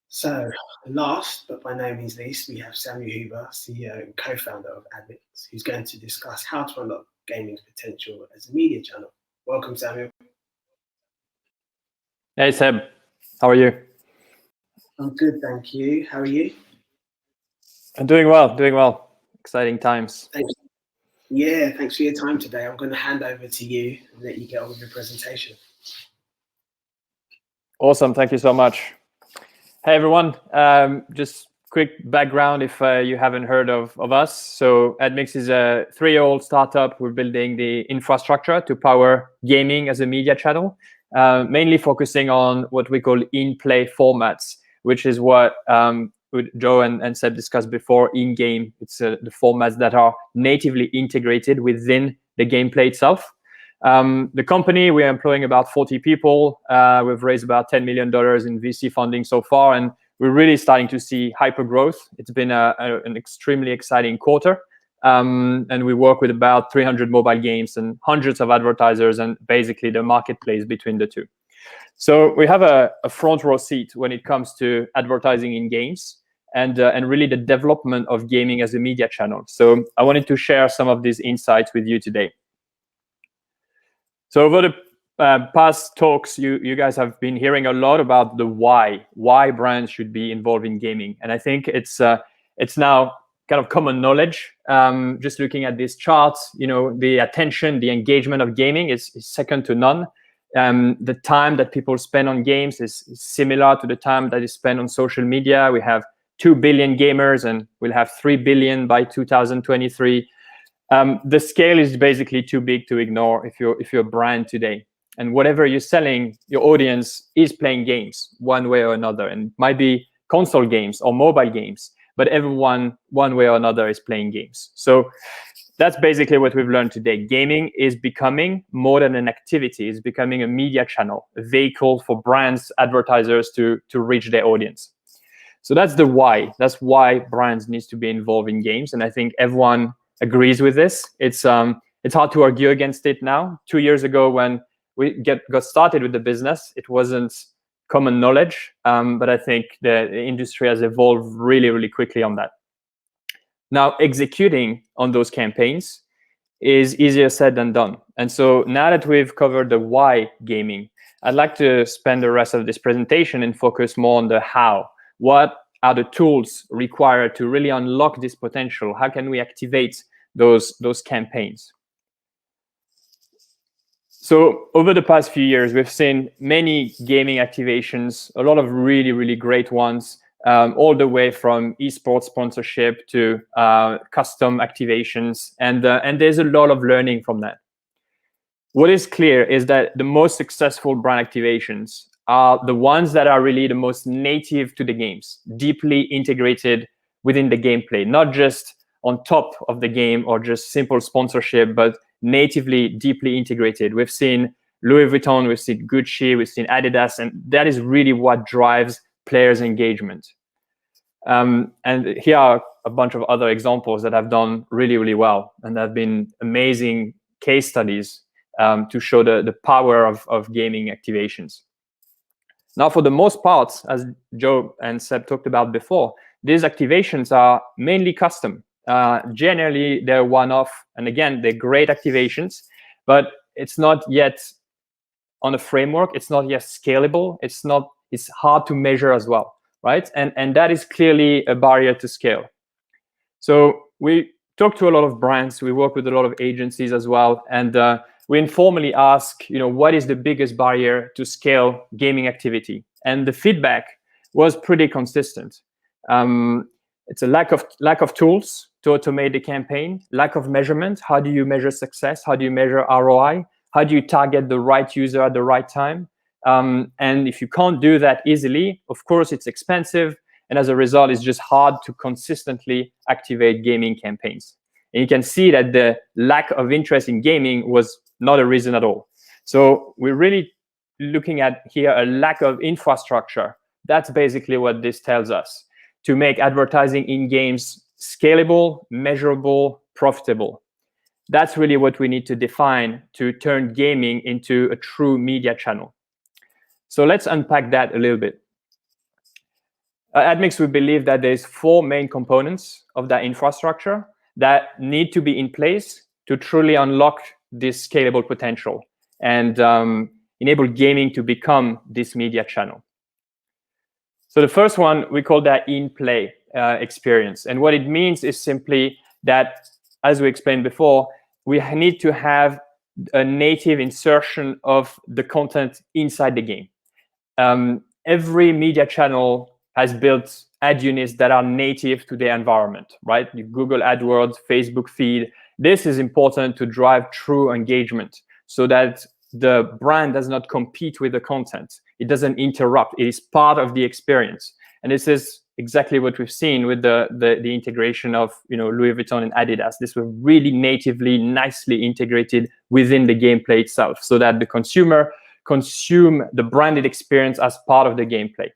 So last, but by no means least, we have Samuel Huber, CEO and co-founder of Admix, who's going to discuss how to unlock gaming's potential as a media channel. Welcome, Samuel. Hey, Seb. How are you? I'm good, thank you. How are you? I'm doing well. Exciting times. Thanks. Yeah, thanks for your time today. I'm going to hand over to you and let you get on with your presentation. Awesome. Thank you so much. Hey, everyone. Just quick background if you haven't heard of us. So Admix is a 3-year-old startup. We're building the infrastructure to power gaming as a media channel, mainly focusing on what we call in-play formats, which is what Joe and Seb discussed before. In-game, it's the formats that are natively integrated within the gameplay itself. The company, we're employing about 40 people. We've raised about $10 million in VC funding so far, and we're really starting to see hyper growth. It's been an extremely exciting quarter. And we work with about 300 mobile games and hundreds of advertisers and basically the marketplace between the two. So we have a front row seat when it comes to advertising in games and really the development of gaming as a media channel. So I wanted to share some of these insights with you today. So over the past talks, you guys have been hearing a lot about the why brands should be involved in gaming. And I think it's now kind of common knowledge. Just looking at these charts, the attention, the engagement of gaming is second to none. The time that people spend on games is similar to the time that is spent on social media. We have 2 billion gamers and we'll have 3 billion by 2023. The scale is basically too big to ignore if you're a brand today. And whatever you're selling, your audience is playing games one way or another. And it might be console games or mobile games, but everyone, one way or another, is playing games. So that's basically what we've learned today. Gaming is becoming more than an activity. It's becoming a media channel, a vehicle for brands, advertisers to reach their audience. So that's the why. That's why brands need to be involved in games. And I think everyone agrees with this. It's hard to argue against it now. 2 years ago, when we got started with the business, it wasn't common knowledge, but I think the industry has evolved really, really quickly on that. Now, executing on those campaigns is easier said than done. And so now that we've covered the why gaming, I'd like to spend the rest of this presentation and focus more on the how. What are the tools required to really unlock this potential? How can we activate those campaigns? So over the past few years, we've seen many gaming activations, a lot of really, really great ones, all the way from esports sponsorship to custom activations. And there's a lot of learning from that. What is clear is that the most successful brand activations are the ones that are really the most native to the games, deeply integrated within the gameplay, not just on top of the game or just simple sponsorship, but natively, deeply integrated. We've seen Louis Vuitton, we've seen Gucci, we've seen Adidas, and that is really what drives players' engagement. And here are a bunch of other examples that have done really, really well, and have been amazing case studies to show the power of gaming activations. Now, for the most part, as Joe and Seb talked about before, these activations are mainly custom. Generally, they're one-off, and again, they're great activations, but it's not yet on a framework. It's not yet scalable. It's hard to measure as well, right? And that is clearly a barrier to scale. So we talk to a lot of brands. We work with a lot of agencies as well, and we informally ask, what is the biggest barrier to scale gaming activity? And the feedback was pretty consistent. It's a lack of tools to automate the campaign, lack of measurement. How do you measure success? How do you measure ROI? How do you target the right user at the right time? And if you can't do that easily, of course, it's expensive. And as a result, it's just hard to consistently activate gaming campaigns. And you can see that the lack of interest in gaming was not a reason at all. So we're really looking at here a lack of infrastructure. That's basically what this tells us, to make advertising in games scalable, measurable, profitable. That's really what we need to define to turn gaming into a true media channel. So let's unpack that a little bit. At Admix, we believe that there's 4 main components of that infrastructure that need to be in place to truly unlock this scalable potential and enable gaming to become this media channel. So the first one, we call that in-play experience. And what it means is simply that, as we explained before, we need to have a native insertion of the content inside the game. Every media channel has built ad units that are native to their environment, right? Google AdWords, Facebook feed. This is important to drive true engagement so that the brand does not compete with the content. It doesn't interrupt. It is part of the experience. And this is exactly what we've seen with the integration of Louis Vuitton and Adidas. This was really natively, nicely integrated within the gameplay itself so that the consumer consume the branded experience as part of the gameplay.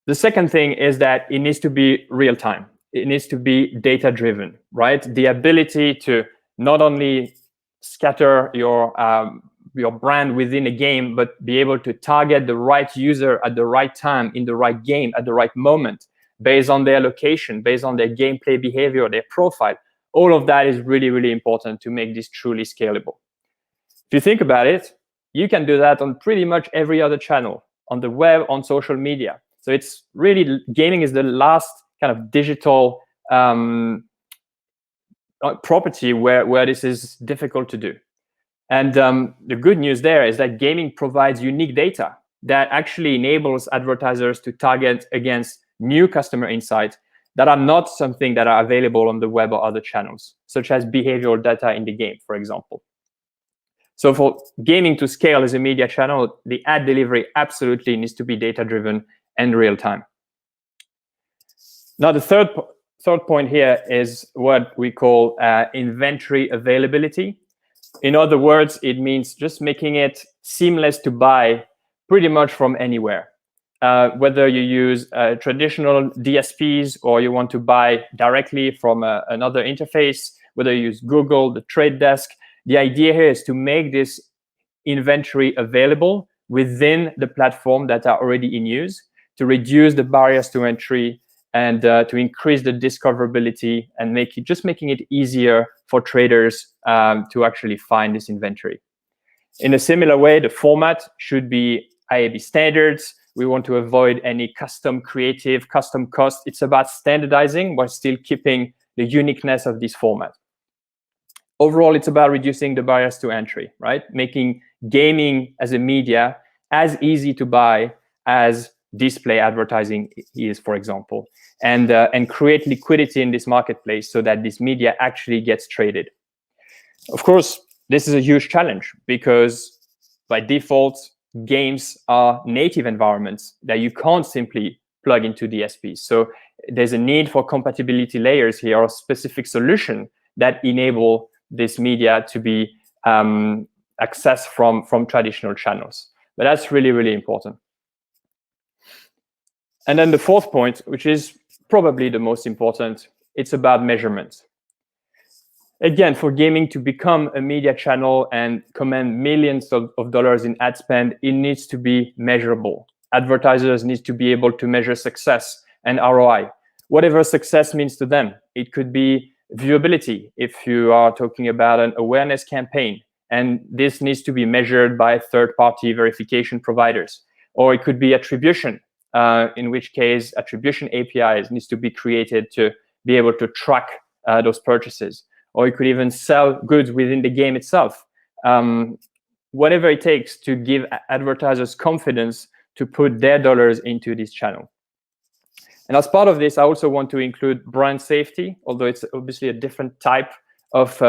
The second thing is that it needs to be real time. It needs to be data driven, right? The ability to not only scatter your brand within a game, but be able to target the right user at the right time, in the right game, at the right moment, based on their location, based on their gameplay behavior, their profile. All of that is really, really important to make this truly scalable. If you think about it, you can do that on pretty much every other channel, on the web, on social media. So it's really, gaming is the last kind of digital property where this is difficult to do. And the good news there is that gaming provides unique data that actually enables advertisers to target against new customer insights that are not something that are available on the web or other channels, such as behavioral data in the game, for example. So for gaming to scale as a media channel, the ad delivery absolutely needs to be data-driven and real-time. Now, the third point here is what we call inventory availability. In other words, it means just making it seamless to buy pretty much from anywhere. Whether you use traditional DSPs or you want to buy directly from another interface, whether you use Google, the Trade Desk, the idea here is to make this inventory available within the platform that are already in use, to reduce the barriers to entry and to increase the discoverability and making it easier for traders to actually find this inventory. In a similar way, the format should be IAB standards. We want to avoid any custom creative, custom cost. It's about standardizing while still keeping the uniqueness of this format. Overall, it's about reducing the barriers to entry, right? Making gaming as a media as easy to buy as display advertising is, for example, and create liquidity in this marketplace so that this media actually gets traded. Of course, this is a huge challenge because by default, games are native environments that you can't simply plug into DSPs. So there's a need for compatibility layers here or specific solution that enable this media to be accessed from traditional channels. But that's really, really important. And then the fourth point, which is probably the most important, it's about measurement. Again, for gaming to become a media channel and command millions of dollars in ad spend, it needs to be measurable. Advertisers need to be able to measure success and ROI, whatever success means to them. It could be viewability if you are talking about an awareness campaign, and this needs to be measured by third-party verification providers. Or it could be attribution, in which case attribution APIs needs to be created to be able to track those purchases. Or you could even sell goods within the game itself. Whatever it takes to give advertisers confidence to put their dollars into this channel. And as part of this, I also want to include brand safety, although it's obviously a different type of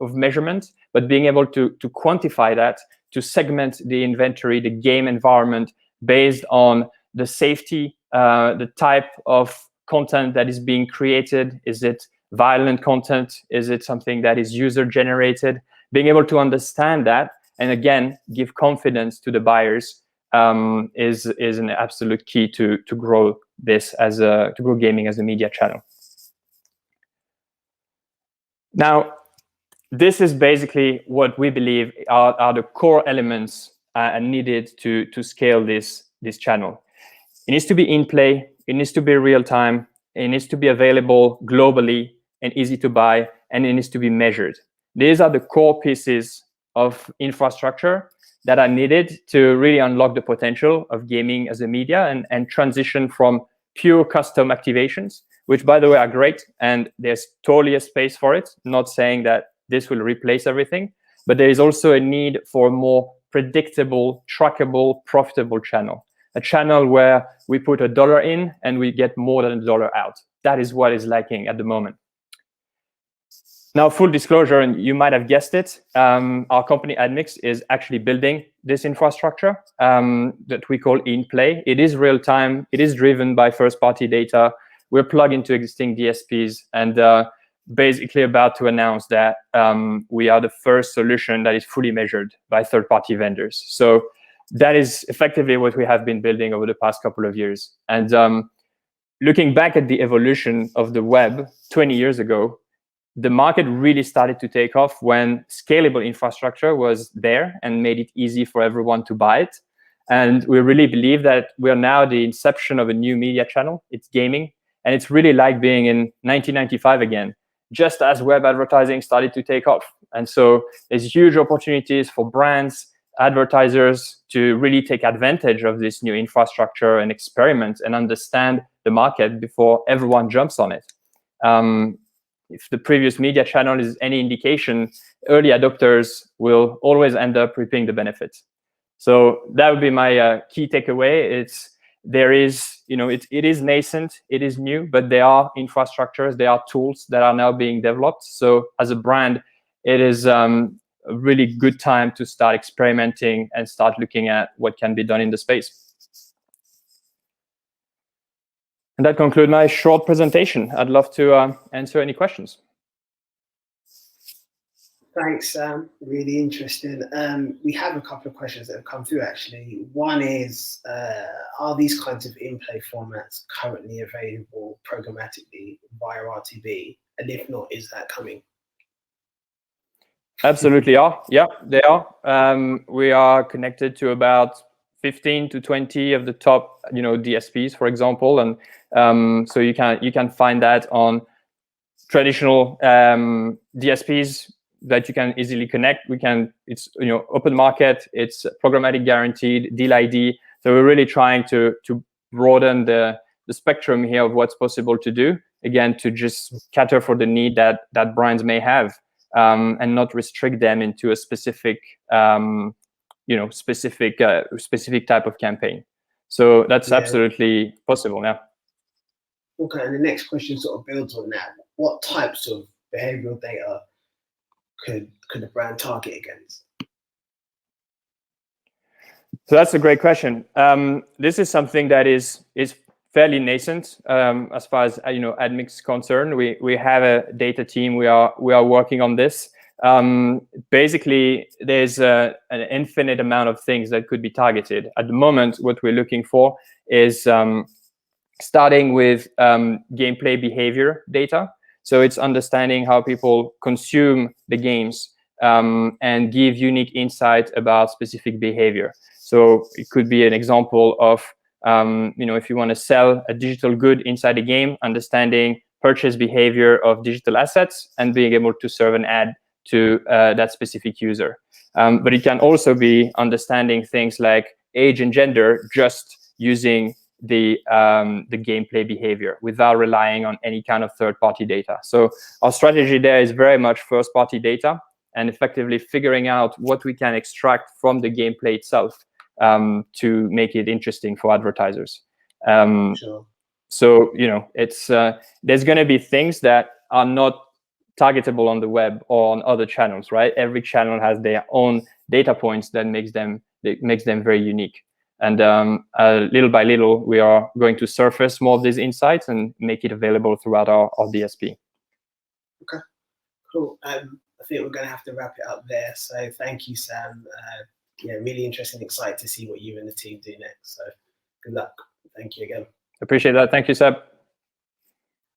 measurement, but being able to quantify that, to segment the inventory, the game environment based on the safety, the type of content that is being created. Is it violent content? Is it something that is user generated? Being able to understand that and again give confidence to the buyers is an absolute key to grow this to grow gaming as a media channel. Now, this is basically what we believe are the core elements needed to scale this channel. It needs to be in play. It needs to be real time. It needs to be available globally and easy to buy, and it needs to be measured. These are the core pieces of infrastructure that are needed to really unlock the potential of gaming as a media and transition from pure custom activations, which, by the way, are great, and there's totally a space for it. Not saying that this will replace everything, but there is also a need for a more predictable, trackable, profitable channel. A channel where we put $1 in and we get more than $1 out. That is what is lacking at the moment. Now, full disclosure, and you might have guessed it, our company Admix is actually building this infrastructure that we call in play. It is real time. It is driven by first-party data. We're plugged into existing DSPs and basically about to announce that we are the first solution that is fully measured by third-party vendors. So that is effectively what we have been building over the past couple of years. And looking back at the evolution of the web 20 years ago, the market really started to take off when scalable infrastructure was there and made it easy for everyone to buy it. And we really believe that we're now the inception of a new media channel. It's gaming. And it's really like being in 1995 again, just as web advertising started to take off. And so there's huge opportunities for brands, advertisers to really take advantage of this new infrastructure and experiment and understand the market before everyone jumps on it. If the previous media channel is any indication, early adopters will always end up reaping the benefits. So that would be my key takeaway. It is nascent, it is new, but there are infrastructures, there are tools that are now being developed. So as a brand, it is a really good time to start experimenting and start looking at what can be done in the space. And that concludes my short presentation. I'd love to answer any questions. Thanks, Sam. Really interesting. We have a couple of questions that have come through, actually. One is, are these kinds of in-play formats currently available programmatically via RTB? And if not, is that coming? Absolutely are. Yeah, they are. We are connected to about 15 to 20 of the top, DSPs, for example, and so you can find that on traditional DSPs that you can easily connect. It's open market, it's programmatic guaranteed, deal ID. So we're really trying to broaden the spectrum here of what's possible to do. Again, to just cater for the need that brands may have, and not restrict them into a specific specific type of campaign. So that's absolutely possible now. Okay, and the next question sort of builds on that. What types of behavioral data could a brand target against? So that's a great question. This is something that is fairly nascent as far as Admix is concerned. We have a data team. We are working on this. Basically, there's an infinite amount of things that could be targeted. At the moment, what we're looking for is starting with gameplay behavior data. So it's understanding how people consume the games and give unique insight about specific behavior. So it could be an example of, if you want to sell a digital good inside a game, understanding purchase behavior of digital assets and being able to serve an ad to that specific user. But it can also be understanding things like age and gender, just using the gameplay behavior without relying on any kind of third-party data. So our strategy there is very much first-party data and effectively figuring out what we can extract from the gameplay itself to make it interesting for advertisers. Sure. So it's there's going to be things that are not targetable on the web or on other channels, right? Every channel has their own data points that makes them very unique. And little by little, we are going to surface more of these insights and make it available throughout our DSP. Okay, cool. I think we're going to have to wrap it up there. So thank you, Sam. Really interesting, excited to see what you and the team do next. So good luck. Thank you again. Appreciate that. Thank you, Seb.